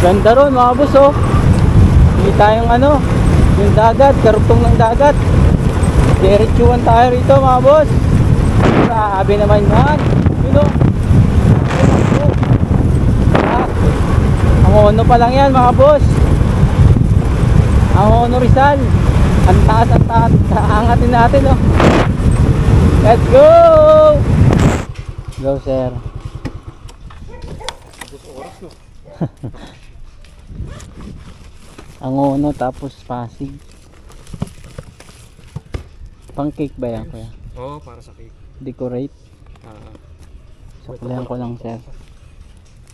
Ganda ron mga boss oh. Hindi tayong ano, yung dagat, karugtong ng dagat. Diretsuhan tayo rito mga boss. Grabe naman yan. Yun oh. Ang Ono pa lang yan mga boss. Ang Ono Rizal. Ang taas, ang taas. Aangatin natin oh. Let's go! Go sir. Ang Ono tapos Pasig. Pang cake ba yan kuya? Oo, para sa cake. Decorate. Suklihan ko lang sir.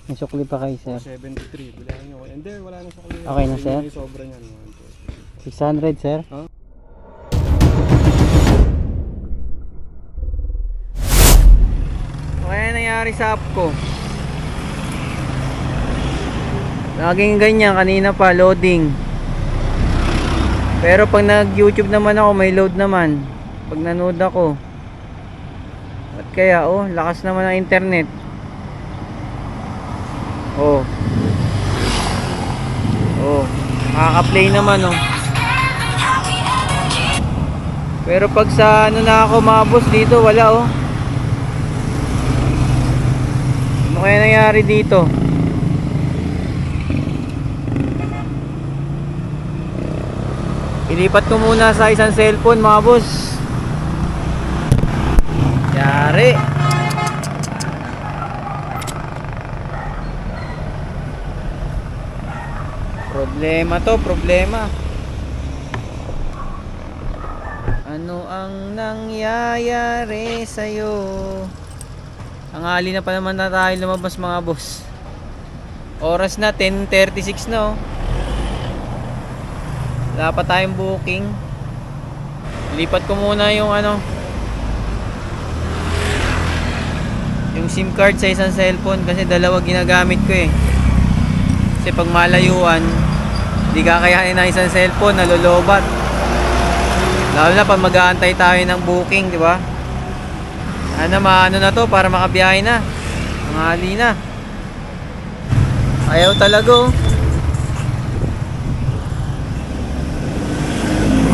May sukli pa kayo sir. 73, bilahan nyo. Hindi, wala na sukli. Okay na sir? May sobra nyan. 600 sir. Huh? Okay na nangyari sa app ko. Laging ganyan, kanina pa loading. Pero pag nag YouTube naman ako may load naman. Pag nanood ako. At kaya oh, lakas naman ng internet. Oh. Oh, makaka-play naman oh. Pero pag sa ano na ako mga boss dito wala oh. Ano kaya nangyari dito? Ilipat ko muna sa isang cellphone mga boss. Yari. Problema to, problema. Ano ang nangyayari sa'yo? Ang ali na pa naman na tayo lumabas mga boss. Oras na 10:36 na oh. Wala pa tayong booking. Lipat ko muna yung ano, yung SIM card sa isang cellphone kasi dalawa ginagamit ko eh. Kasi pag malayuan, di kakayanin ng isang cellphone, nalolobat. Lalo na pag mag-aantay tayo ng booking, di ba? Ano maano na to para makabiyahe na. Mangali na. Ayaw talaga oh.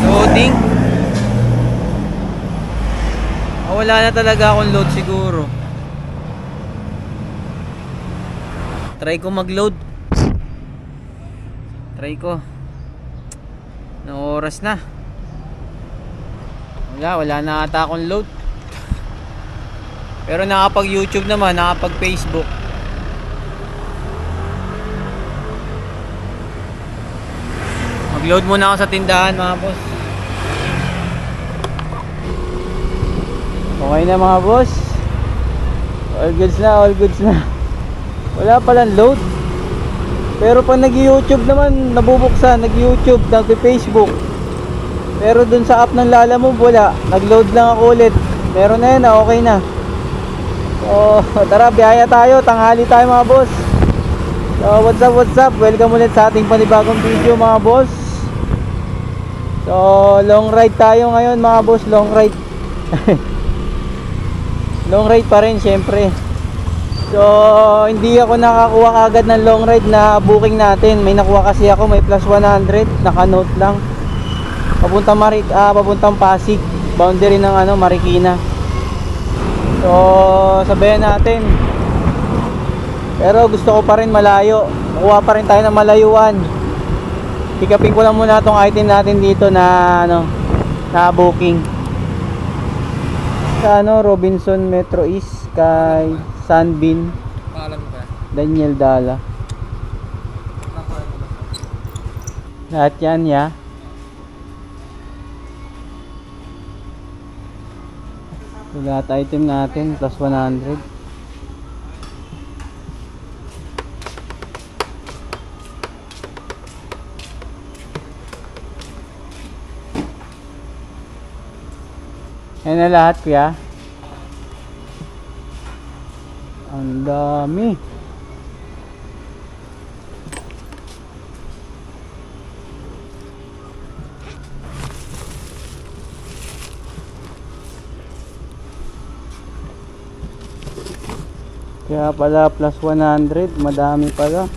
Loading. Wala na talaga akong load siguro. Try ko mag-load. Try ko. Nang oras na. Wala na ata akong load. Pero nakapag YouTube naman, nakapag Facebook. Mag-load muna ako sa tindahan mga boss. Okay na mga boss. All goods na, all goods na. Wala palang load. Pero pag nag-YouTube naman, nabubuksan, nag-YouTube, nag-Facebook. Pero dun sa app ng Lalamove wala. Nag-load lang ako ulit. Meron na yan, okay na. So, tara, biyaya tayo, tanghali tayo mga boss. So, what's up? Welcome ulit sa ating panibagong video mga boss. So, long ride tayo ngayon mga boss, long ride. Long ride pa rin syempre. So, hindi ako nakakuha agad ng long ride na booking natin. May nakuha kasi ako, may plus 100, naka-note lang. Papuntang Pasig, boundary ng ano, Marikina. So, sabayan natin. Pero gusto ko pa rin malayo. Kuha pa rin tayo ng malayuan. Pick-upin ko lang muna itong item natin dito na ano, na booking. Sa ano, Robinson Metro East kay Sunbeam. Pangalan mo ba? Daniel Dala. Lahat yan ya. So, lahat item natin plus 100. Yan na lahat kuya. Ang dami. Kaya pala plus 100, madami pala.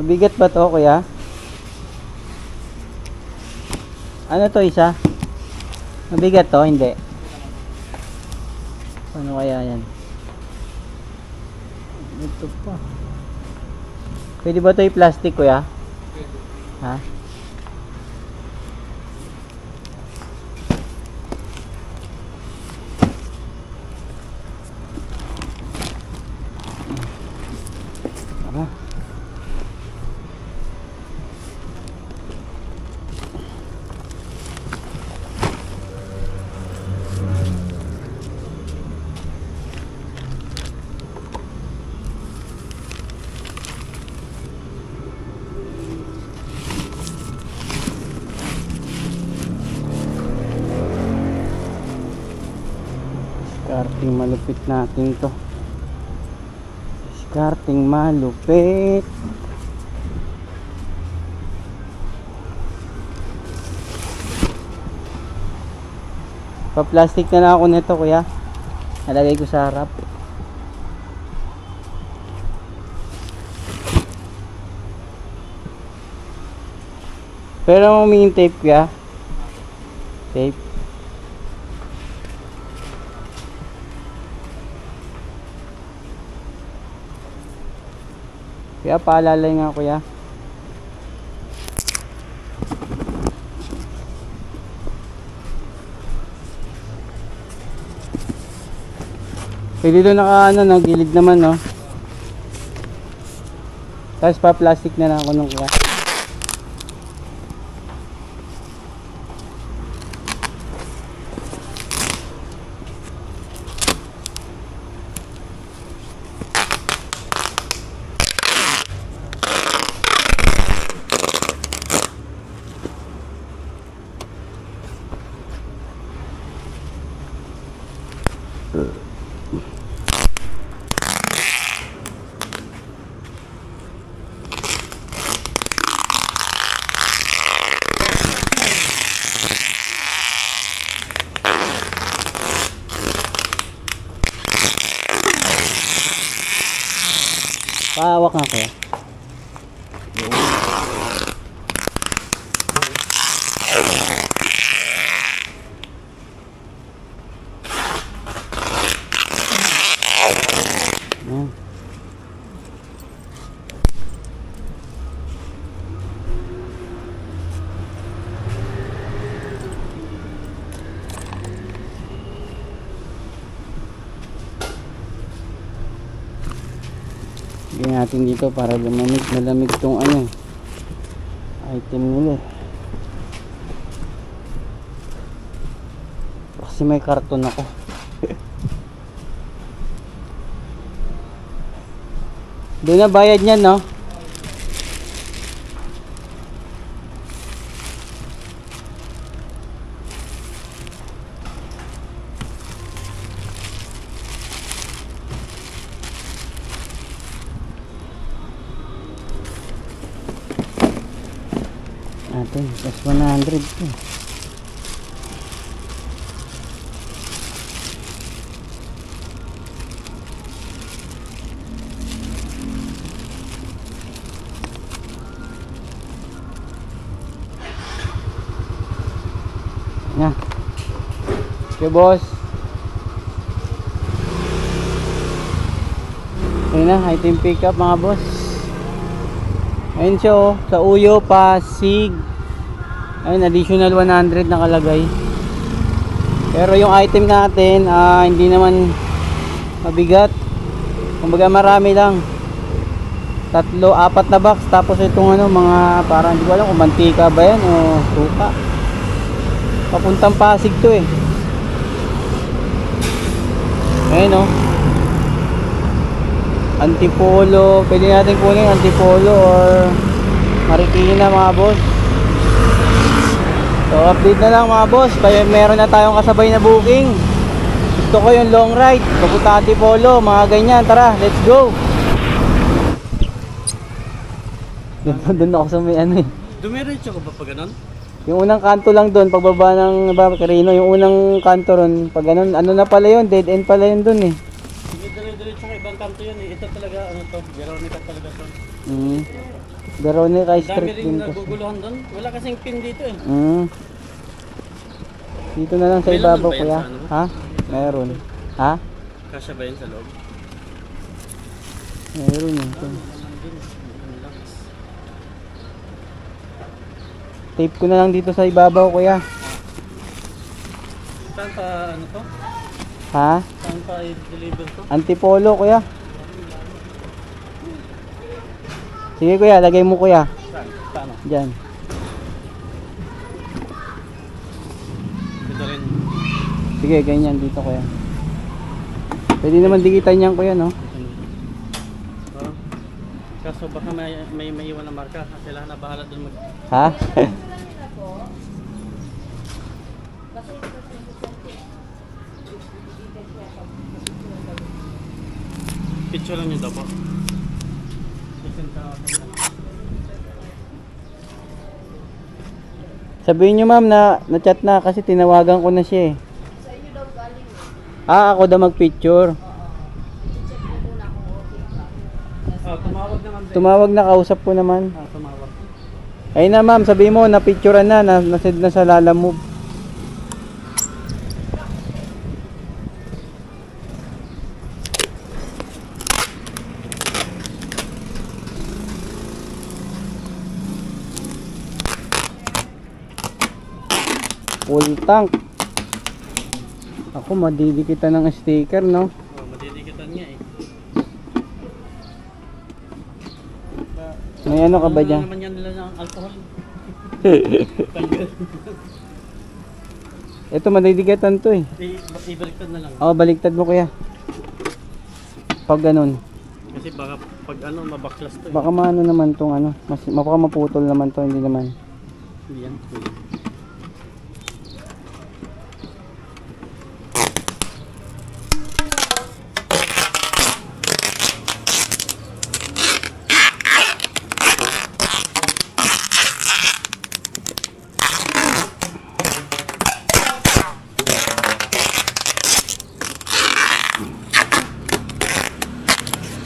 Mabigat ba to, kuya? Ano to, isa? Mabigat to, hindi. Ano kaya yan? Ito pa. Pwede ba to i-plastic, kuya? Ha? Tara. Discarding malupit natin to. Discarding malupit. Pa-plastic na lang ako nito, kuya. Nalagay ko sa harap. Pero may tape, kuya. Tape. Kaya paalala nga, kuya. Pwede doon naka ano, gilid naman, no. Tapos pa plastic na lang ako nung kuya. Pahawak nga, kuya. Ayan. Bigyan natin dito para malamig tong ano item nila. Kasi may karton ako. Doon na bayad niyan, no? Natin, plus 100 to. Yan. Okay, boss. Ayun na, item pick up mga boss. Ayun siya, oh, sa Uyo, Pasig. Ayun, additional 100 nakalagay. Pero yung item natin, hindi naman mabigat. Kumbaga marami lang. 3, 4 na box. Tapos itong ano, mga parang hindi ko alam kung mantika ba yan o suka. Papuntang Pasig to eh. Ayun, oh. Antipolo, pwede natin kunin Antipolo or Marikina mga boss. So update na lang mga boss, kaya meron na tayong kasabay na booking. Gusto ko yung long ride, papunta Antipolo, mga ganyan. Tara, let's go. Doon ako sa may ano eh. Dumiretso ka ba pa ganun? Yung unang kanto lang doon, pagbaba ng Carino, yung unang kanto ron, pag ganun, ano na pala yun, dead end pala yun doon eh. Sige, dire-diretso ka ibang kanto yan eh. Ito talaga, ano to, Veronica talaga to. Veronica Dami Street rin din to. naguguluhan doon. Wala kasing pin dito eh. Dito na lang sa May ibabaw laman ba yan kuya. sa ano? Ha? Meron. Ha? Kasya ba yun sa loob? Meron yun. Tape ko na lang dito sa ibabaw kuya. Saan pa ano to? Ha? Saan pa i-deliver to? Antipolo kuya. Sige kuya, lagay mo kuya. Saan? Paano? Diyan. Ito rin. Sige, ganyan dito kuya. Pwede naman dikitan yan kuya, no? Oh. Kaso baka may iwan na marka. Sila na bahala doon mag... Ha? Picture lang nyo daw po. Sabihin nyo ma'am na na-chat na kasi tinawagan ko na siya eh. Sa inyo daw galing. Ako daw mag-picture. I-check mo muna kung okay ka. Tumawag naman din. Tumawag na, kausap ko naman. Tumawag. Ayun na ma'am, sabihin mo na picturean na, na-send na sa Lalamove. Full tank. Ako madidikitan ng sticker, no? Oh, madidikitan niya eh. May ano ka ba dyan? Naman yan nila ng alcohol. Ito madidikitan to eh. Ibaliktad na lang. Oo, baliktad mo kuya. Pag ganun. Kasi baka pag ano mabaklas to eh. Baka maano naman tong ano, baka maputol naman to, hindi naman. Hindi yan.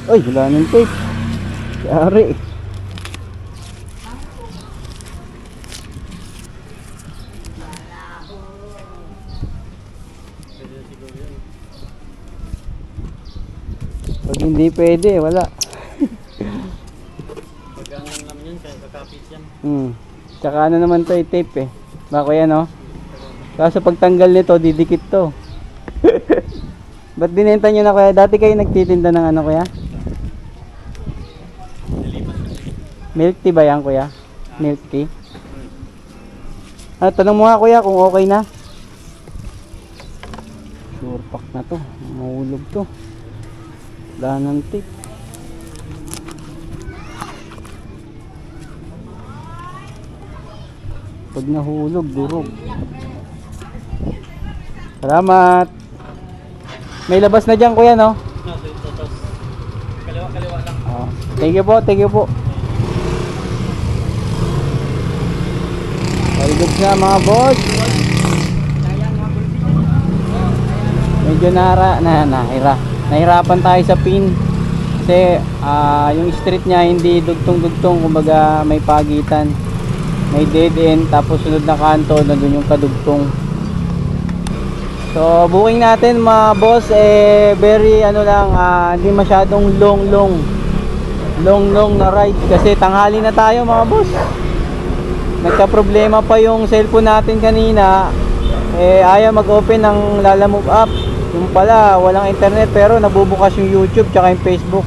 Ay, wala nang tape. Yari. Pwede siguro yan. Pag hindi pwede, wala. Pag ano naman yun, kaya kakapit yan. Tsaka ano naman to, tape eh. Bako yan, no? Kaso pagtanggal nito, didikit to. Ba't binenta nyo na kuya? Dati kayo nagtitinda ng ano kuya? Nilipas na. Milk tea ba yan kuya? Milk tea? Tanong mo nga kuya kung okay na. Sure pack na to. Mahulog to. Wala nang tape. Pag nahulog, durog. Salamat. May labas na dyan kuya, no? Tapos kaliwa lang. Thank you po, thank you po. Very good na mga boss. Medyo nahirapan tayo sa pin. Kasi yung street niya hindi dugtong-dugtong, kumbaga may pagitan. May dead end, tapos sunod na kanto, nandun yung kadugtong. So booking natin mga boss very ano lang, hindi masyadong long na ride kasi tanghali na tayo mga boss. Nagka problema pa yung cellphone natin kanina, ayaw mag-open ng Lalamove app. Yung pala walang internet pero nabubukas yung YouTube tsaka yung Facebook.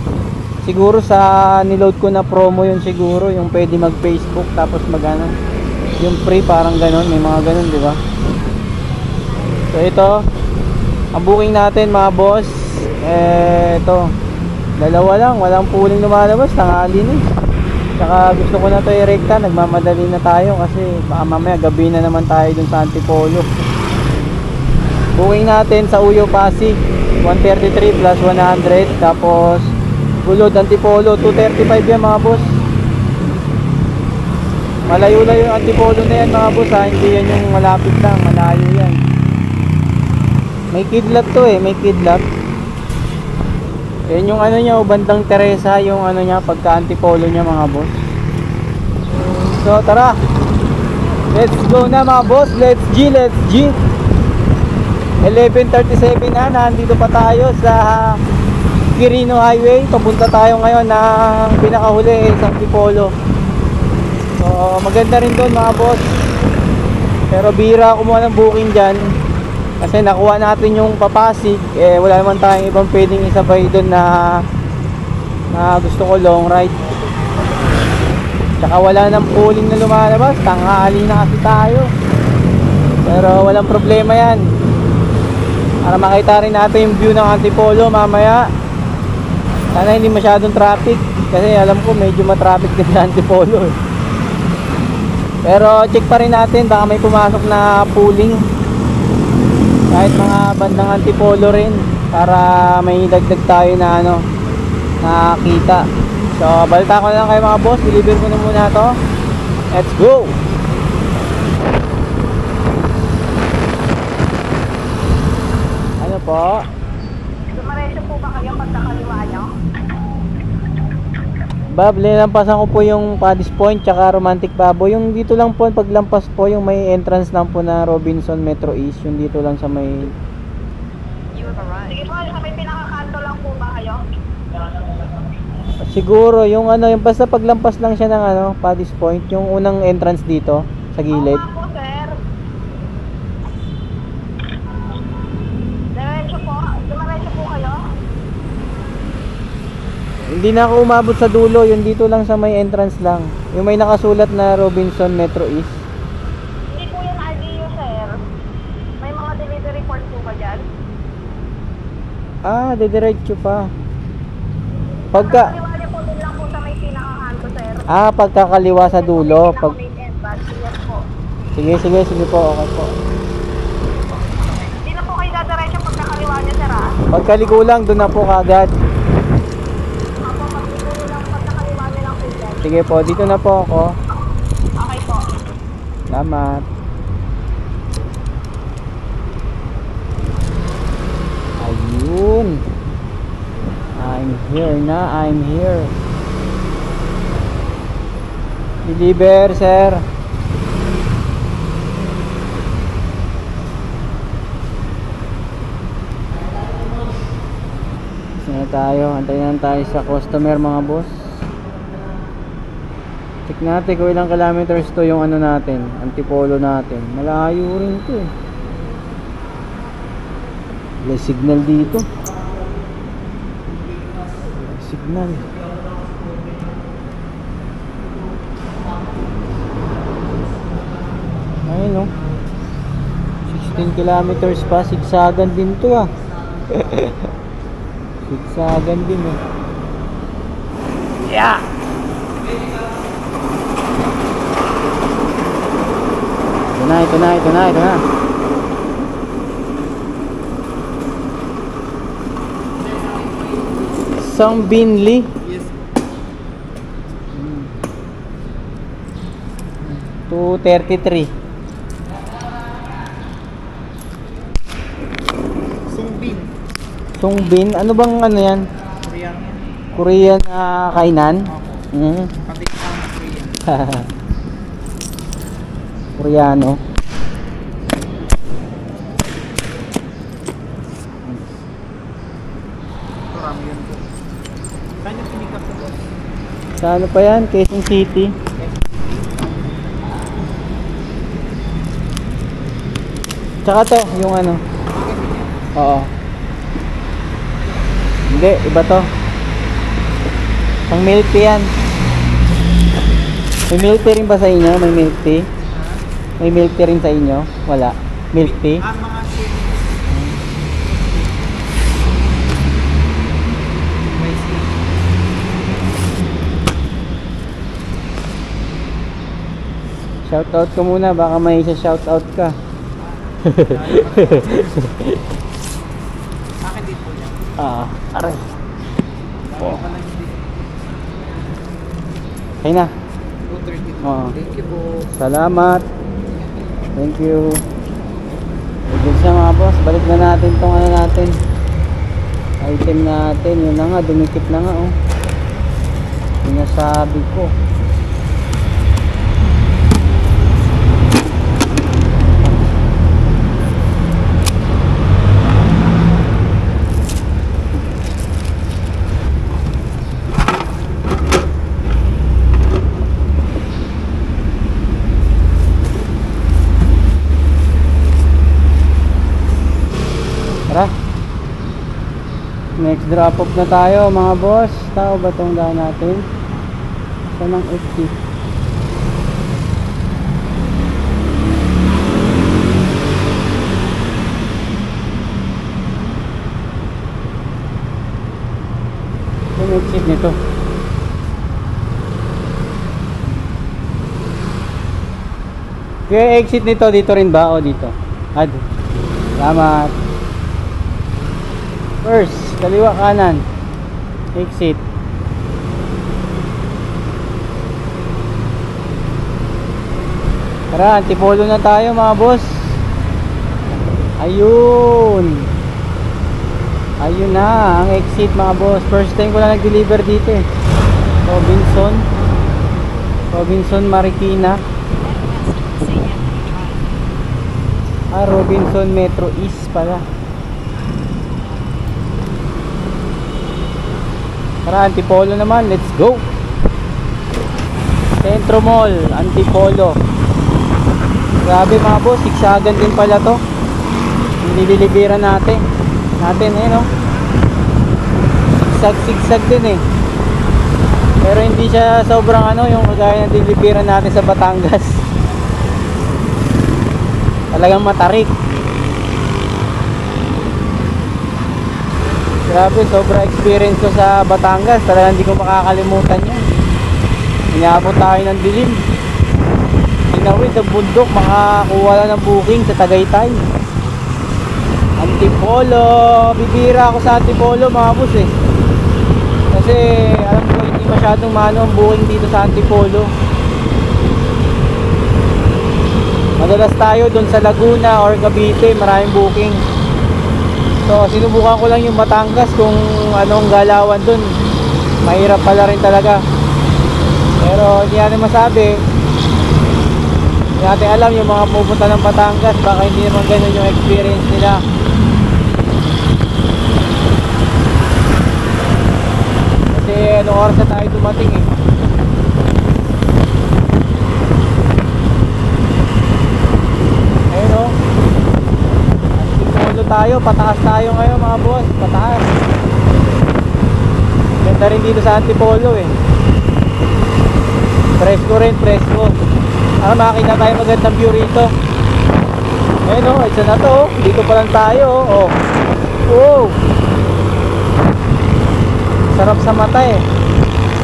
Siguro sa niload ko na promo yun, siguro yung pwede mag Facebook tapos mag ano, yung free parang ganon, may mga ganon, di ba? So ito ang booking natin mga boss. Ito dalawa lang, walang pooling lumalabas, tanghali na. Tsaka gusto ko na to i-rekta, nagmamadali na tayo kasi baka mamaya gabi na naman tayo dun sa Antipolo. Booking natin sa Uyo Pasig 133 plus 100, tapos Gulod Antipolo 235 yan mga boss. Malayo-layo yung Antipolo na yan mga boss, hindi yan yung malapit lang, malayo yan. May kidlat to may kidlat. Yan yung ano niya, bandang Teresa, yung ano niya, pagka Antipolo niya mga boss. So tara, let's go na mga boss. Let's G 11:37 na, nandito pa tayo sa Quirino Highway. Papunta tayo ngayon ng pinakahuli, San Tipolo. So maganda rin doon mga boss, pero bira kumuha ng booking dyan kasi nakuha natin yung Papasig. Wala naman tayong ibang pwedeng isabay doon na gusto ko long ride. Tsaka wala nang pooling na lumalabas, tanghali na kasi tayo. Pero walang problema yan, para makita rin natin yung view ng Antipolo mamaya. Sana hindi masyadong traffic, kasi alam ko medyo matraffic din sa Antipolo eh. Pero check pa rin natin, baka may pumasok na pooling kahit mga bandang Antipolo rin, para may dagdag tayo na nakakita. So balita ko na lang kayo mga boss, deliver ko na muna to. Let's go! Ano po? Dumaretso po ba kayo pagkakaliwa nyo? Lampasan ko po yung Paddy's Point tsaka Romantic Baboy. Yung dito lang po, paglampas po, yung may entrance lang po na Robinson Metro East. Yung dito lang sa may... Sige po, sa may pinakakanto lang po ba kayo? Siguro, yung yung basta paglampas lang siya ng Paddy's Point. Yung unang entrance dito, sa gilid. Oo nga po, sir. Dumaretso po kayo? Hindi na ako umabot sa dulo, yung dito lang sa may entrance lang. Yung may nakasulat na Robinson Metro East. Hindi po yan RDU, sir. May mga delivery port po ba dyan? Dediretso pa. Pagka... Kaliwa niyo po din lang po sa may pinakakanto, sir. pagkakaliwa sa dulo. Pinaka-main entrance, yes po. Sige po, okay po. Hindi na po kayo dadiretso pagkakaliwa niyo, sir, ha? Pagkaliko lang, doon na po kagad. Ako, magsiguro lang pagkakaliwa niyo lang po dyan. Sige po, dito na po ako. Okay po. Salamat. Ayun. I'm here. Deliver, sir. Saan tayo? Antayin na tayo sa customer mga boss. Check natin kung ilang kilometers to yung natin, Antipolo natin. Malayo rin to eh. May signal dito. May signal. Ayun 16 kilometers pa, sigsagan din to ah. Sigsagan din eh. Yeah! Ito na. Song Binley. Yes. 233. Songbin, ano bang yan? Korean kainan? Koreano. Sa ano pa yan? Quezon City. Tsaka to, yung Oo. Hindi, iba to. Pang milk tea yan. May milk tea rin ba sa inyo? May milk tea? May milk tea rin sa inyo? Wala. Milk tea? Mga Shoutout ko muna, baka may isa-shoutout ka. akin din po yan. Aray. Okay na. 230. Oo. Thank you po. Salamat. Thank you. Good siya mga boss. Balik na natin tong natin. Item natin. Yun na nga. Dumikit na nga oh. Sinasabi ko. Next drop off na tayo mga boss. Tao ba itong daan natin? Saan ang exit? Yung exit nito. Yung exit nito dito rin ba o dito? Salamat. First, kaliwa kanan. Exit. Tara, antipolo na tayo mga boss. Ayun. Ayun na, ang exit mga boss. First time ko na nag-deliver dito eh. Robinson Marikina. Robinson Metro East pala. Tara, Antipolo naman, let's go. Centro Mall, Antipolo. Grabe mga boss, siksagan din pala to. Nililibiran natin no. Sigsag din eh. Pero hindi siya sobrang yung kagaya ng dilibiran natin sa Batangas. Talagang matarik. Grabe, sobra experience ko sa Batangas. Talagang hindi ko makakalimutan yan. Inabot tayo ng dilim. Inawid sa bundok, makakuha lang ng booking sa Tagaytay. Antipolo. Bibira ako sa Antipolo mga boss eh. Kasi alam ko hindi masyadong mano ang booking dito sa Antipolo. Madalas tayo dun sa Laguna or Cavite, maraming booking. So sinubukan ko lang yung Batangas kung anong galawan dun. Mahirap pala rin talaga. Pero hindi natin masabi. Hindi natin alam yung mga pupunta ng Batangas, baka hindi naman ganun yung experience nila. Kasi anong oras na tayo dumating eh. Tayo, pataas tayo ngayon mga boss, pataas. Ganda rin dito sa Antipolo eh. Presko rin, presko. Makakita tayo magandang view rito. Ayun o, isa na to. Dito pa lang tayo oh. Wow. Sarap sa mata eh.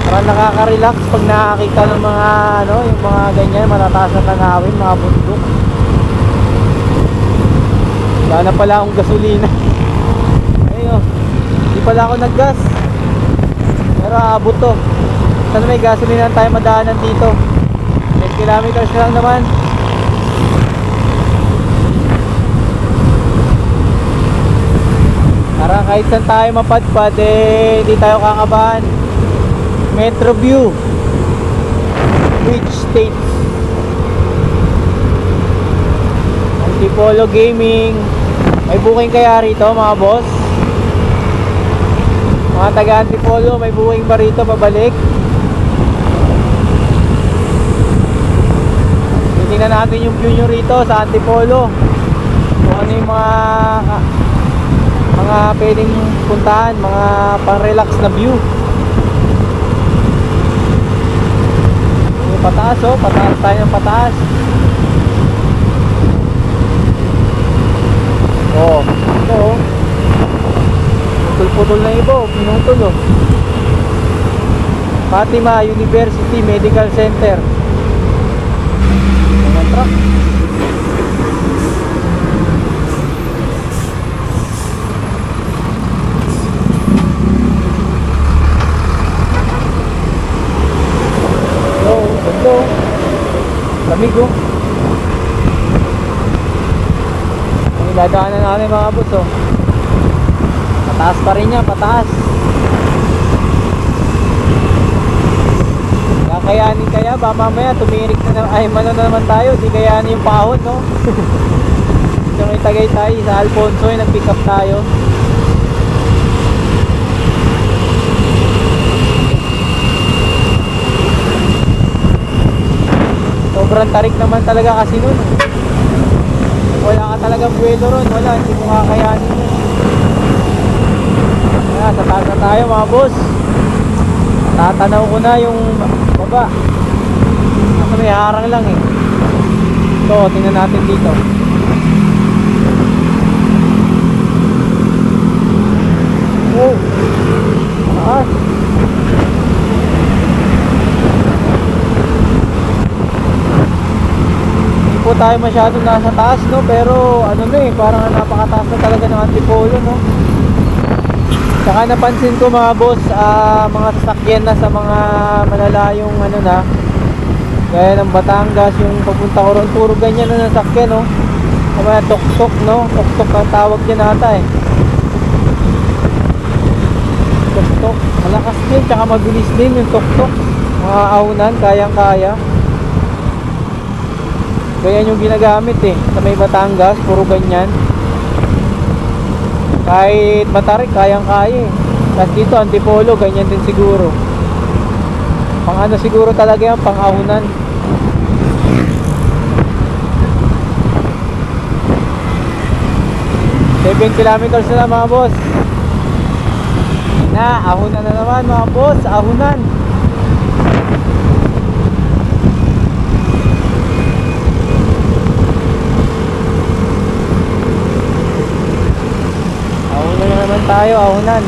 Parang nakaka-relax pag nakakita ng mga yung mga ganyan, matataas na tanawin, mga bundok. Wala na pala akong gasolina. Ayun, hindi pala ako naggas. Pero aabot to. Sana may gasolina tayo madaanan dito. 10 kilometers lang naman. Para kahit saan tayo mapadpad hindi tayo kakabahan. Metro View, which states? Antipolo Gaming. May booking kaya rito mga boss? Mga taga Antipolo, may booking ba rito pabalik? Tingnan natin yung view nyo rito sa Antipolo. Kung ano yung mga pwedeng puntahan, mga pang-relax na view. Yung pataas oh, pataas tayo ng pataas. Oh, ito oh. Putol-putol na iba, pinutol oh. Fatima University Medical Center. Ayan truck. Oh, ganda oh. Lamig oh. Dadaanan namin mga boss oh. Pataas pa rin yan, pataas. Kakayanin kaya ba mamaya tumirik na ay mano na naman tayo. Di kayanin yung pahon no. So may Tagaytay sa Alfonso yung nag-pick up tayo. Sobrang tarik naman talaga kasi nun. Wala ka talagang buwelo ron, wala, hindi mo kakayanin yun. Kaya Sa taas na tayo mga boss. Tatanaw ko na yung baba. Kasi may harang lang eh. Ito, tingnan natin dito. Oh, taas. Hindi po tayo masyado nasa taas, no? Pero ano na eh, parang napakataas na talaga ng Antipolo, no? Saka napansin ko mga boss, mga sasakyan na sa mga malalayong ano na, gaya ng Batangas, yung papunta ko ron, puro ganyan na nasakyan, no? Kaya tok-tok, no? Tok-tok ang tawag dyan ata eh. Tok-tok, malakas din, tsaka mabilis din yung tok-tok. Mga aunan, kayang-kaya. Ganyan yung ginagamit eh, sa may Batangas, puro ganyan. Kahit Matarik, kayang-kaya eh. Tapos dito, Antipolo, ganyan din siguro. Pang ano siguro talaga yan, pang aunan. Seven kilometers na lang mga boss. Ahunan na naman mga boss, ahunan. Ahunan na naman tayo, ahunan.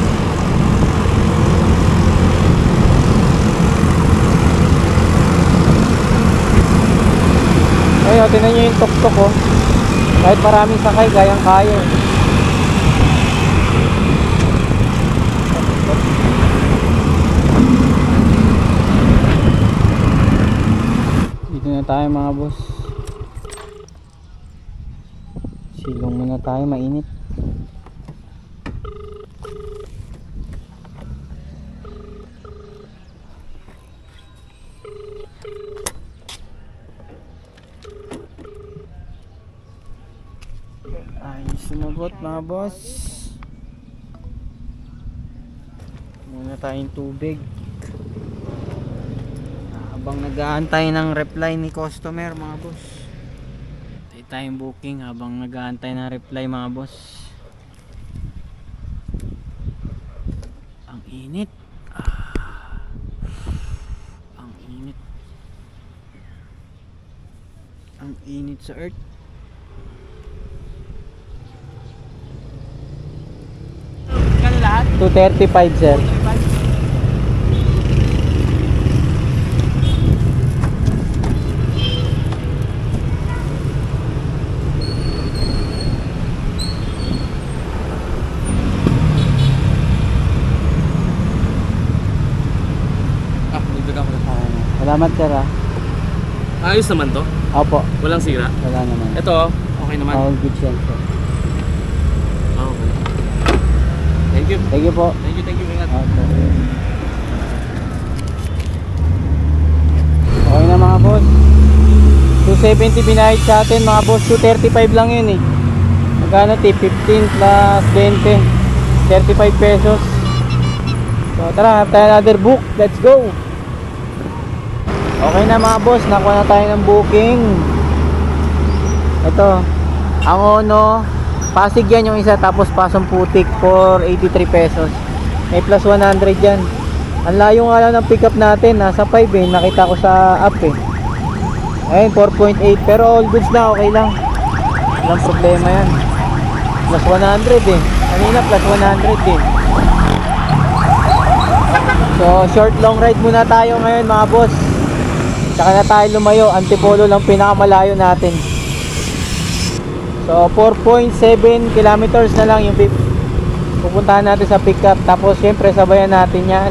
Ayun, tingnan nyo yung tok-tok oh. Kahit maraming sakay, kayang-kaya eh. Dito na tayo mga boss. Silong muna tayo, mainit. Ay, sumagot mga boss. Muna tayong tubig. Habang nag-aantay ng reply ni customer mga boss. Tayo tayong booking habang nag-aantay ng reply mga boss. Ang init. Ang init. Ang init sa earth. Kano lahat? 235 sir. Salamat sir ha. Ayos naman to. Opo. Walang sira. Wala naman. Ito, okay naman. All good yan sir. Okay. Thank you. Thank you po. Thank you. Ingat. Opo. Okay na mga boss. 270 binayad sa atin mga boss. 235 lang yun eh. Magkano tip? 15 plus 20. 35 pesos. So tara, have tayo another book. Let's go. Okay na mga boss, nakuha na tayo ng booking. Ito, ang Ono, Pasig yan yung isa, tapos Pasong Putik for 83 pesos. May plus 100 yan. Ang layo nga lang ng pick up natin, nasa 5 eh, nakita ko sa app eh. Ayun, 4.8, pero all goods na, okay lang. Walang problema yan. Plus 100 eh, kanina plus 100 eh. So, short long ride muna tayo ngayon mga boss. Saka na tayo lumayo, Antipolo lang pinakamalayo natin. So 4.7 kilometers na lang yung pupuntahan natin sa pickup. Tapos syempre sabayan natin yan.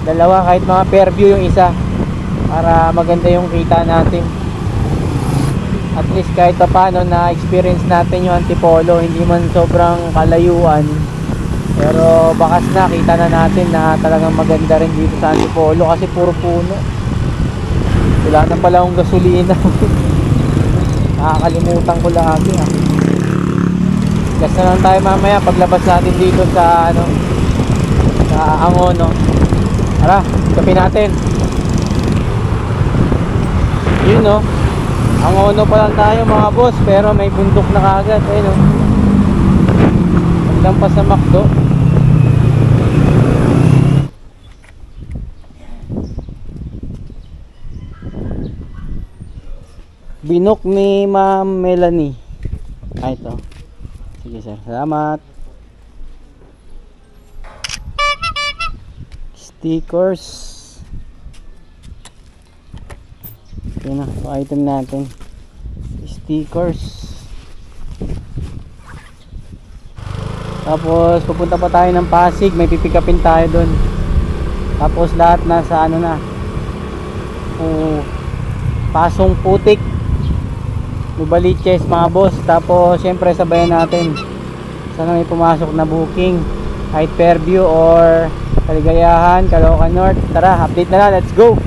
Dalawa, kahit mga pair view yung isa, para maganda yung kita natin. At least kahit pa paano na experience natin yung Antipolo. Hindi man sobrang kalayuan, pero bakas na, kita na natin na talagang maganda rin dito sa Antipolo. Kasi puro puno. Wala na pala akong gasolina. Nakakalimutan ko lagi ha. Gas na lang tayo mamaya paglabas natin dito sa ano, sa Angono. Tara, kapin natin. Yun no, Angono pa lang tayo mga boss, pero may bundok na kagad. Ayun no, maglampas sa McDo. Binook ni Ma'am Melanie. Ito. Sige sir, salamat. Stickers. Ito na, ito item natin. Stickers. Tapos pupunta pa tayo ng Pasig, may pipikapin tayo doon. Tapos lahat nasa ano na. Pasong Putik, Nubaliches mga boss. Tapos syempre sabayan natin. Sana may pumasok na booking kahit Fairview or Kaligayahan, Caloocan North. Tara, update na lang, let's go.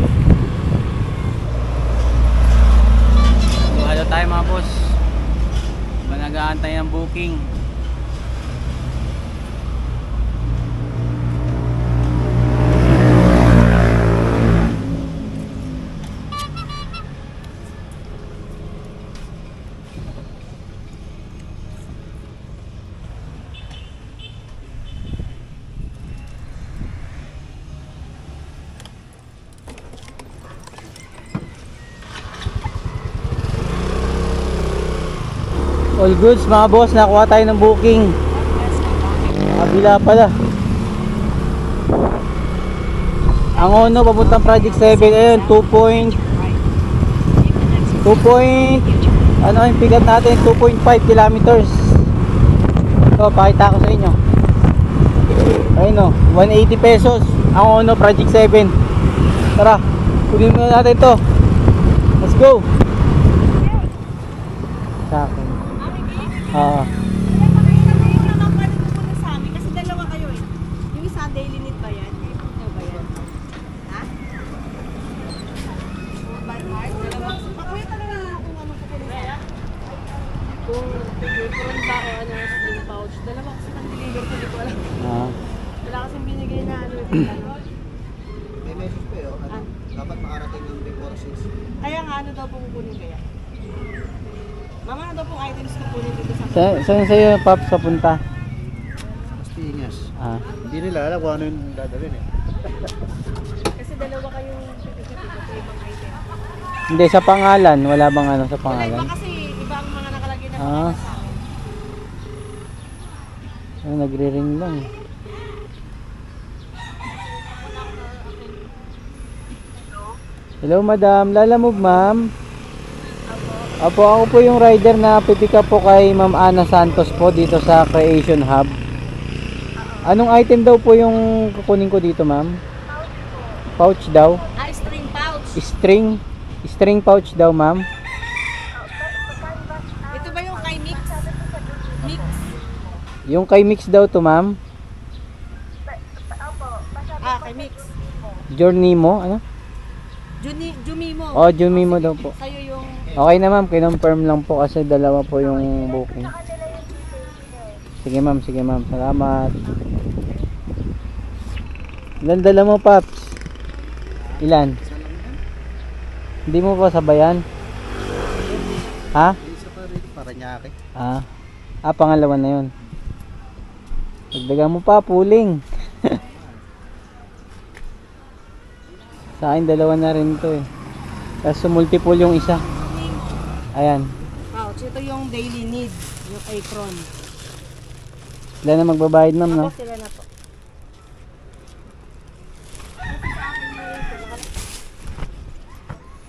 Hello tayo mga boss. Nag-aantay ng booking. All goods mga boss, nakuha tayo ng booking. Kabila pala. Ang Ono papuntang Project 7, ayun 2 ano yung pigat natin, 2.5 kilometers. So pakita ko sa inyo. Ayun o, 180 pesos ang Ono Project 7. Tara, kunin muna natin to. Let's go. Sa akin. Kasi dalawa kayo eh. Yung isa daily need ba yan? Ito ba yan? Ha? By heart? Dalawa? Pakuya talaga kung ano ko kaya? Kung figure ba o ano slim pouch. Dalawa kasi nang deliver ko, di ko alam. Wala kasing binigay na ano ano. May message pa yun. Dapat makarating ng before 6. Kaya nga ano daw po kukunin kaya? Mama, ano daw pong items kukunin dito sa Saan sa'yo Paps papunta? Mas Piñas. Hindi nila alam kung ano yung dadalhin eh. Kasi dalawa kayong pipikit sa ibang item. Hindi, sa pangalan. Wala bang ano sa Wala pangalan? iba kasi iba ang mga nakalagay na Ah. pangalan sa akin. Ay, nagre-ring lang. Hello madam, lalamove ma'am. Apo, ako po yung rider na pipick up po kay Ma'am Ana Santos po dito sa Creation Hub. Anong item daw po yung kukunin ko dito ma'am? Pouch daw? String pouch. String pouch daw ma'am. Ito ba yung kay Mix? Mix? Yung kay Mix daw to ma'am. Kay Mix. Journey mo, ano? Jumimo. Oh, Jumimo daw po. Sa'yo yung... Okay na ma'am, kinonfirm lang po kasi dalawa po yung booking. Sige ma'am, salamat. Ilan dala mo Paps? Ilan? Hindi mo pa sabayan? Ha? Isa pa rin, Paranaque. Pangalawa na yun. Dagdagan mo pa, puling. Sa akin dalawa na rin to eh. Tapos multiple yung isa. Ayan. Pouch. Ito yung daily need. Yung apron. Sila na magbabayad ma'am, no? Ako sila na po.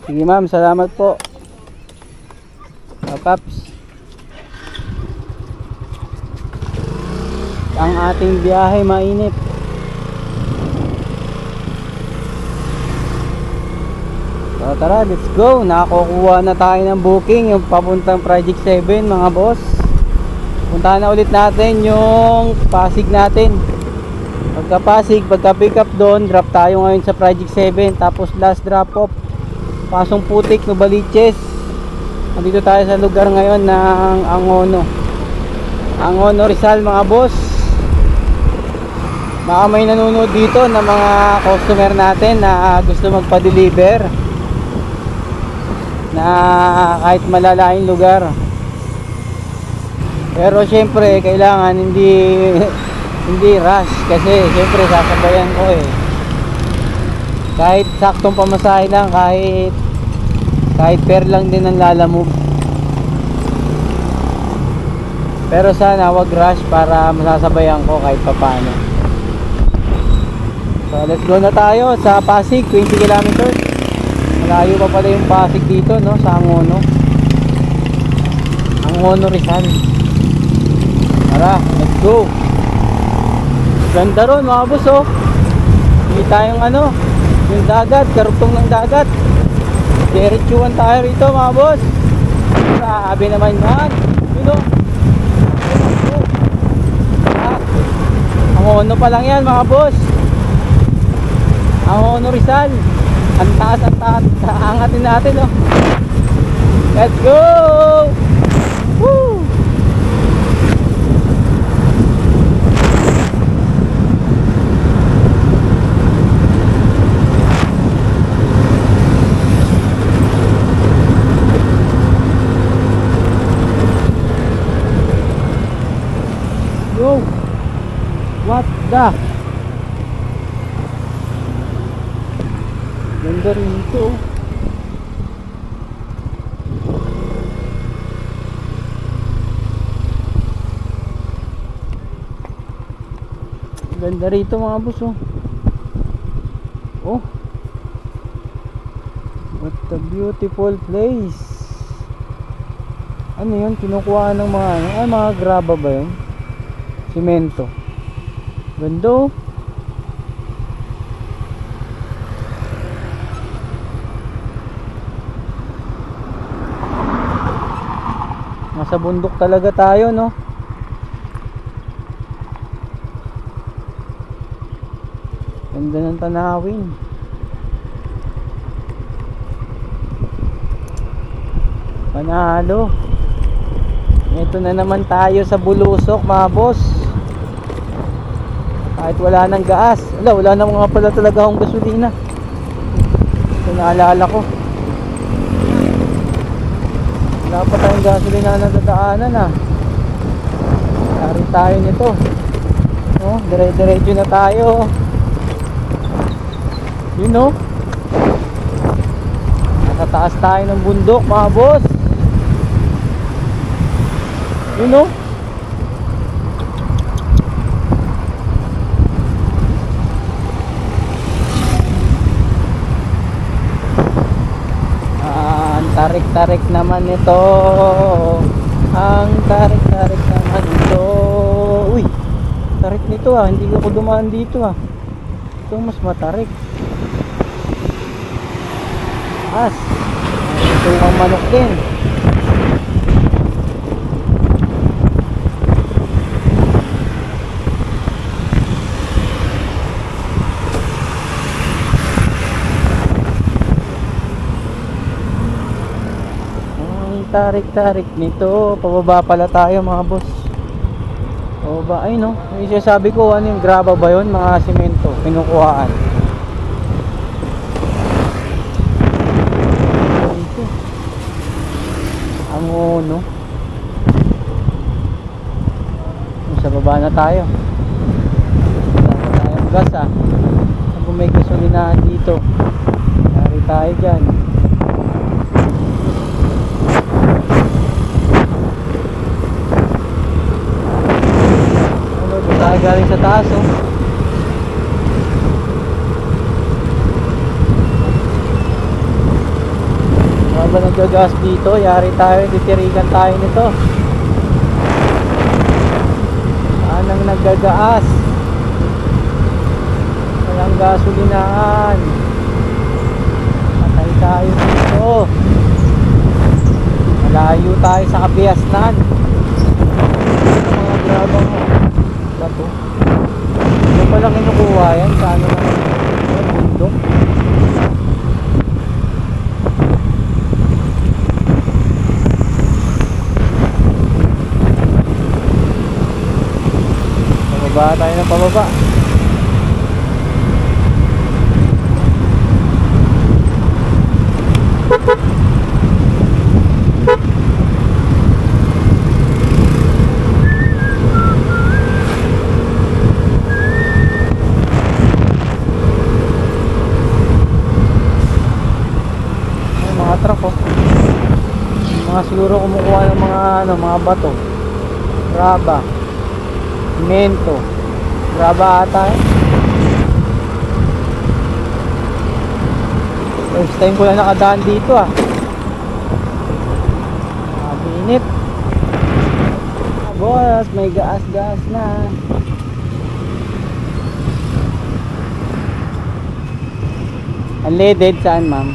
Sige ma'am, salamat po. Paps. Ang ating biyahe mainit. So tara, let's go. Nakakuha na tayo ng booking yung papuntang Project 7 mga boss. Puntahan na ulit natin yung Pasig natin. Pagka Pasig, pagka pick up doon, drop tayo ngayon sa Project 7. Tapos last drop off, Pasong Putik, Nubaliches. Nandito tayo sa lugar ngayon ng Angono Rizal mga boss. Baka may nanonood dito na mga customer natin na gusto magpa-deliver na kahit malalaking lugar. Pero syempre kailangan hindi rush kasi syempre sasabayan ko eh. Kahit saktong pamasahe lang, kahit Kahit pair lang din ang lalamove. Pero sana wag rush para masasabayan ko kahit papano. So let's go na tayo sa Pasig, 20 kilometers. Malayo pa pala yung Pasig dito, no, sa Angono. Angono Rizal. Tara, let's go. Ganda ron mga boss, oh. Hindi tayong ano, yung dagat, karugtong ng dagat. Diretsuhan tayo rito mga boss. Grabe naman yan. You know, Angono pa lang yan mga boss. Angono Rizal. Ang taas, angatin natin, oh. Let's go. Woo. Go. What the? Ganda rin ito. Ganda rito mga boss, oh. Oh. What a beautiful place. Ano yun? Kinukuha ng mga ano? Ay, mga graba ba yun? Simento. Ganda, oh. Nasa bundok talaga tayo, no? Ganda ng tanawin. Panalo. Ito na naman tayo sa Bulusok mga boss. Kahit wala nang gas. Wala na nga pala talaga akong gasolina. Ito naalala ko. Wala pa tayong gasolina na dadaanan, ah. Lari tayo nito. Oh, dire-diretso na tayo. You know, nasa taas tayo ng bundok mga boss. You know, ang tarik-tarik naman ito. Ang tarik-tarik naman ito. Uy, tarik nito, ah. Hindi ko dumaan dito, ah. Ito mas matarik. As, ito ang manok din. Ang tarik-tarik nito. Pababa pala tayo mga boss. Pababa, ay no. Yung sabi ko, ano yung graba ba yun? Mga simento, pinukuhaan. Angono. Sa baba na tayo. Wala na tayong gas, ah. Kung may gasolinahan dito, lari tayo dyan. Ano, doon tayo galing sa taas, oh. Ba nagagas dito, yari tayo, titirikan tayo nito. Saan ang nagagaas? Walang gasolinahan. Patay tayo dito. Malayo tayo sa Kapiasnan. Mga grabang bato. Ito palang kinukuha yan. Saan naman yung bundok? Pababa tayo ng pababa. Ay, mga truck, oh. Mga siguro kumukuha ng mga ano, mga bato. Graba. Simento. Graba ata eh. First time ko lang nakadaan dito ah. Init. Boss, may gas-gas na. Unleaded saan ma'am?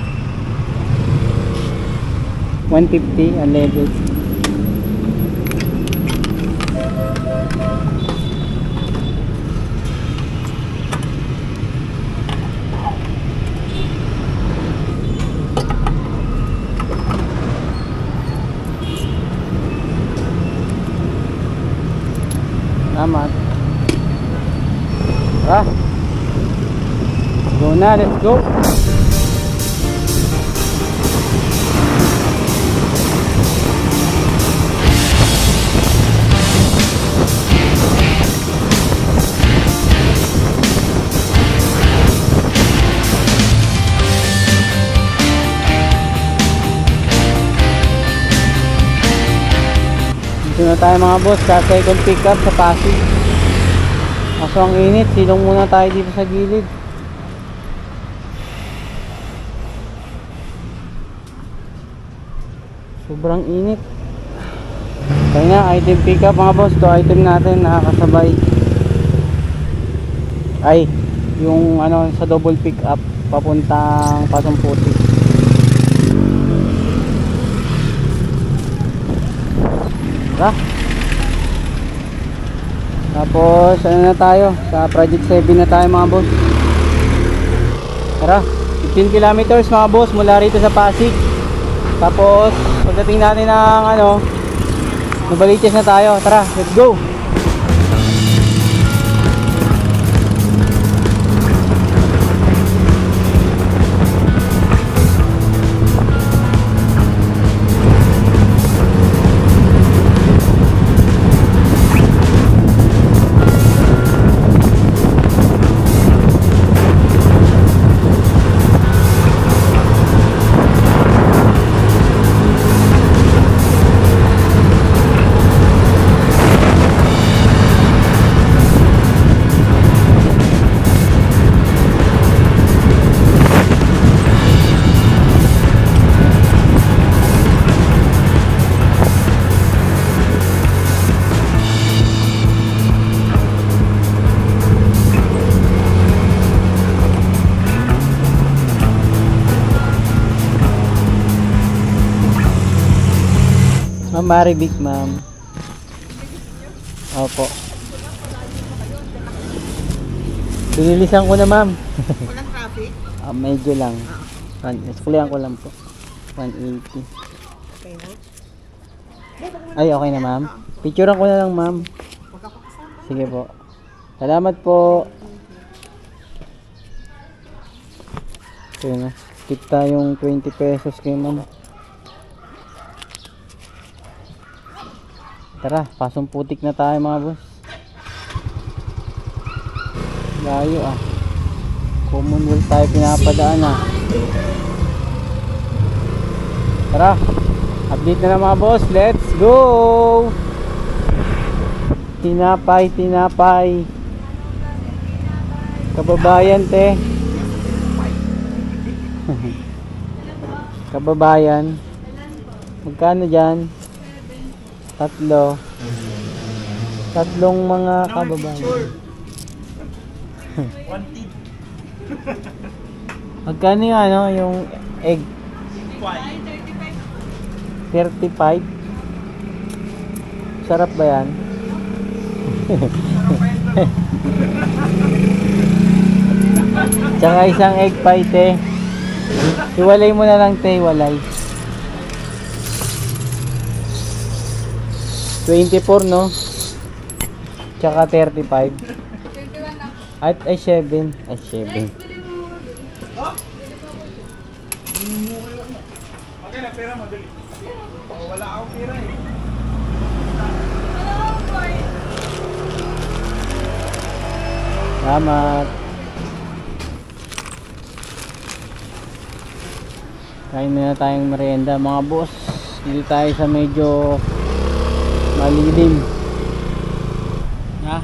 150 unleaded. Salamat. Go na, let's go. Dito na tayo mga boss sa second pickup sa Pasig. Kaso ang init, silong muna tayo dito sa gilid. Sobrang init. Kaya na, item pickup mga boss. Ito item natin nakakasabay. Ay, yung ano sa double pickup papuntang Pasong Puti. Tara. Tapos ano na tayo, sa project 7 na tayo mga boss. Tara, 15 kilometers mga boss mula rito sa Pasig. Tapos pagdating natin ng ano, Novaliches na tayo. Tara, let's go. Ma'am Maribik, ma'am. Opo. Pinilisan ko na, ma'am. Walang traffic? Medyo lang. Kulihan ko lang po. 180. Okay na? Ay, okay na, ma'am. Picturean ko na lang, ma'am. Sige po. Salamat po. Okay na. Tip tayong 20 pesos kay ma'am. Tara, Pasong Putik na tayo mga boss. Layo ah. Commonwealth tayo pinapadaan ah. Tara, update na mga boss. Let's go! Tinapay, tinapay. Kababayan te. Kababayan. Magkano dyan? Tatlong mga kababayan. Magkano yung ano, yung egg? 35. Sarap ba yan? Tsaka isang egg pie te. Iwalay mo na lang te, walay. 24 no? Tsaka 35. Ay 7. Ay 7. Okay na, pera madali. Wala akong pera eh. Salamat. Kain na tayong merienda mga boss. Dito tayo sa medyo malilim. Ha?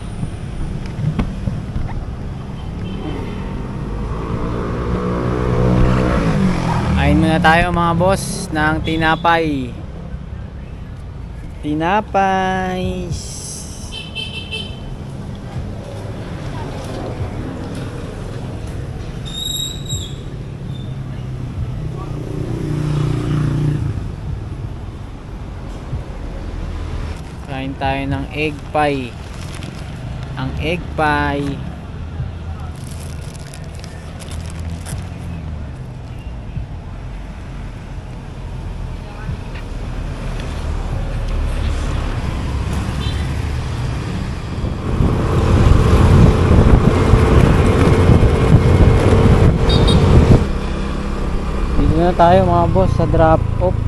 Kain muna tayo mga boss ng tinapay. Tinapay. Kain tayo ng egg pie. Ang egg pie. Dito na tayo mga boss sa drop off.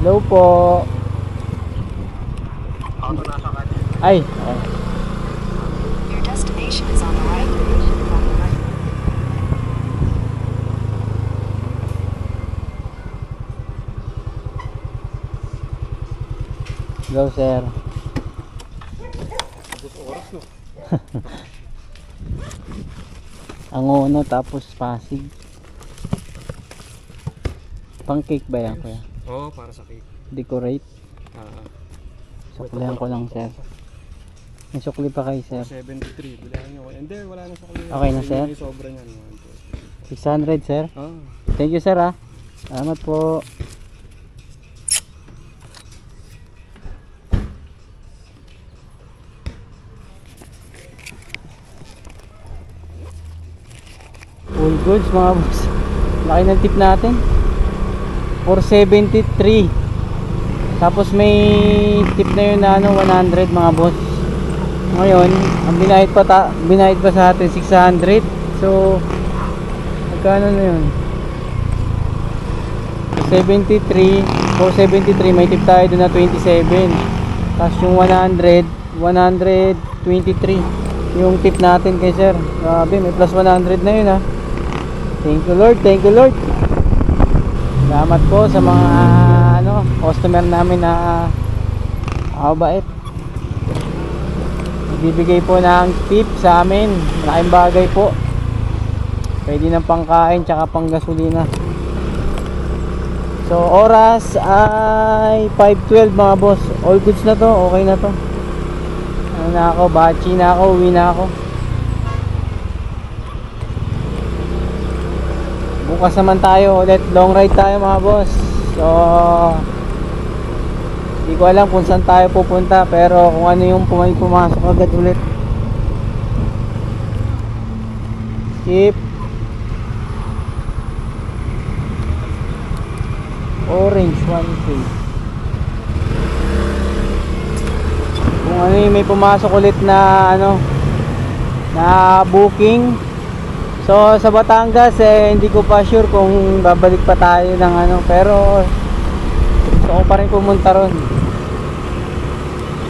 Hello po. Ay, okay. Your destination is on the right. Hello sir. Ang Ono tapos Pasig. Pang cake ba yan kuya? Oo, para sa cake. Decorate. Suklihan ko lang sir. May sukli pa kayo sir. 73, bilahan nyo. Hindi, wala na sa kulihan. Okay na, sir? May sobra niyan. 600 sir. Ah. Thank you sir ah. Salamat po. Full goods mga boss. Laki ng tip natin. 473. Tapos may tip na yun na ano 100 mga boss. Ngayon, ang binayad pa sa atin 600. So magkano na yun? 73, 473, may tip tayo doon na 27. Tapos yung 100, 123 yung tip natin kay sir. Grabe, may plus 100 na yun ha. Thank you Lord, thank you Lord. Salamat po sa mga ano, customer namin na bait. Bibigay po ng tip sa amin. Malaking bagay po. Pwede ng pangkain tsaka pang gasolina. So oras ay 5:12 mga boss. All goods na to, okay na to. Ano na ako, bachi na ako, uwi na ako. Bukas naman tayo ulit, long ride tayo mga boss. So hindi ko alam kung saan tayo pupunta, pero kung ano yung pumasok agad ulit. Skip. Orange 1K. Kung ano yung may pumasok ulit na ano na booking. So sa Batangas hindi ko pa sure kung babalik pa tayo ng ano, pero gusto ko pa rin pumunta ron.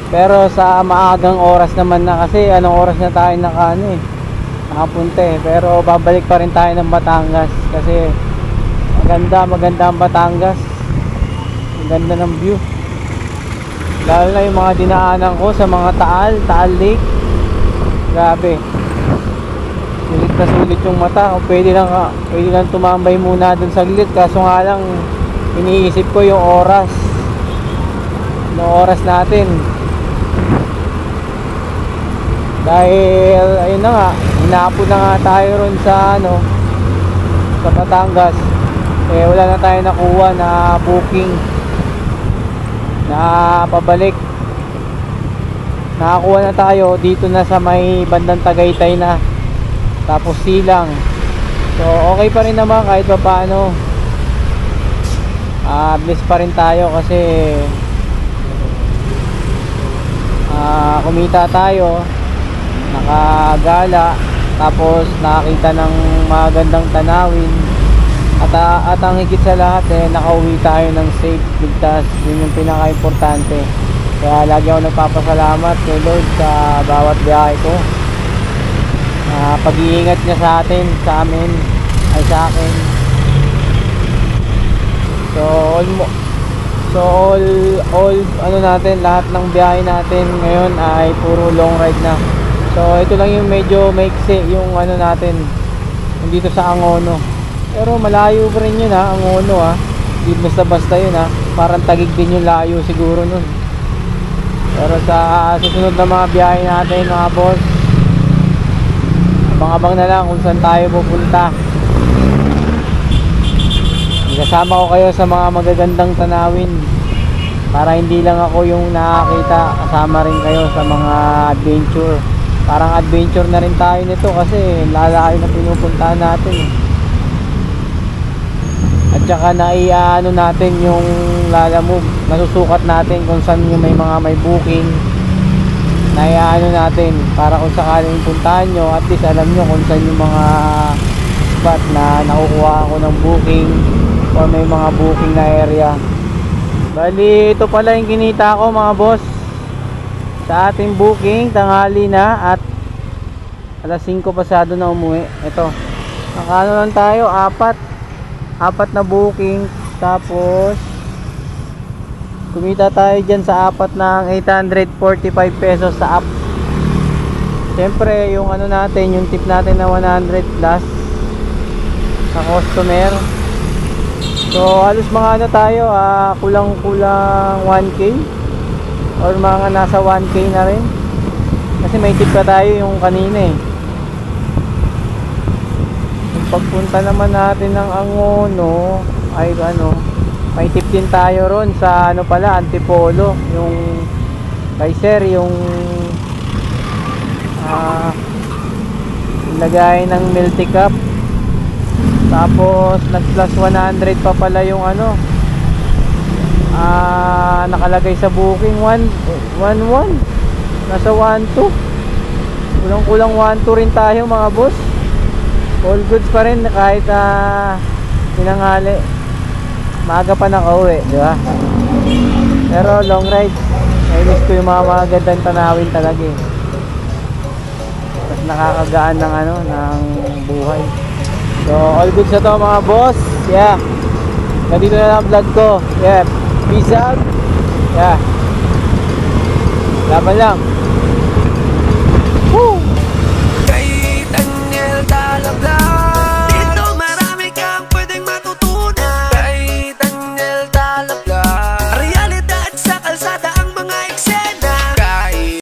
Pero sa maagang oras naman na, kasi anong oras na tayo nakapunta eh. Pero babalik pa rin tayo ng Batangas kasi maganda ang Batangas. Ang ganda ng view. Lalo na yung mga dinaanan ko sa mga Taal Lake. Grabe. Sulit na sulit yung mata. O pwede lang tumambay muna dun sa gilid. Kaso nga lang iniisip ko yung oras. Yung oras natin. Dahil ayun na nga, hinapon na nga tayo ron sa sa Batangas. Wala na tayo nakuha na booking na pabalik. Nakakuha na tayo dito na sa may bandang Tagaytay na, tapos Silang. So okay pa rin naman kahit pa paano. Bless pa rin tayo kasi kumita tayo, nakagala, tapos nakakita ng magandang tanawin. At ang higit sa lahat nakauwi tayo ng safe, ligtas. Yun yung pinaka-importante. Kaya lagi ako nagpapasalamat kay Lord sa bawat biyahe ko. Pag-iingat niya sa atin, sa amin, ay sa akin. So all ano natin, lahat ng biyahe natin ngayon ay puro long ride na. So ito lang yung medyo maiksi yung ano natin dito sa Angono. Pero malayo pa rin yun ha, Angono ha. Hindi basta-basta yun ha. Parang Taguig din yung layo siguro nun. Pero sa susunod na mga biyahe natin mga boss, abang-abang na lang kung saan tayo pupunta. Kasama ko kayo sa mga magagandang tanawin para hindi lang ako yung nakakita, kasama rin kayo sa mga adventure. Parang adventure na rin tayo nito kasi lalayo na pinupuntahan natin. At saka naiano natin yung lalamove, nasusukat natin kung saan yung may booking. Naiano natin para kung sakaling puntahan nyo, at least alam nyo kung saan yung mga spot na nakukuha ko ng booking or may mga booking na area. Bali ito pala yung kinita ko mga boss sa ating booking. Tanghali na at alas 5 pasado na umuwi. Ito nakano lang tayo, apat na booking, tapos kumita tayo dyan sa apat ng 845 pesos sa app. Siyempre yung ano natin, yung tip natin na 100 plus sa customer. So halos mga ano tayo, kulang-kulang 1k or mga nasa 1k na rin. Kasi may tip pa tayo yung kanina eh. Yung pagpunta naman natin ng Angono ay ano, may tip din tayo ron sa ano pala, Antipolo. Yung kay sir, yung lagay ng milk cup. Tapos nag plus 100 pa pala yung ano, nakalagay sa booking 111, nasa 12, kulang-kulang 12 rin tayo mga boss. All goods pa rin kahit tinanghali, maaga pa nakauwi, di ba? Pero long ride, nainis ko yung mga magandang tanawin talaga eh. Mas nakakagaan ng ano, ng buhay. So all goods na to mga boss. Yeah, ganito na lang vlog ko. Yeah, peace out. Yeah, laban lang.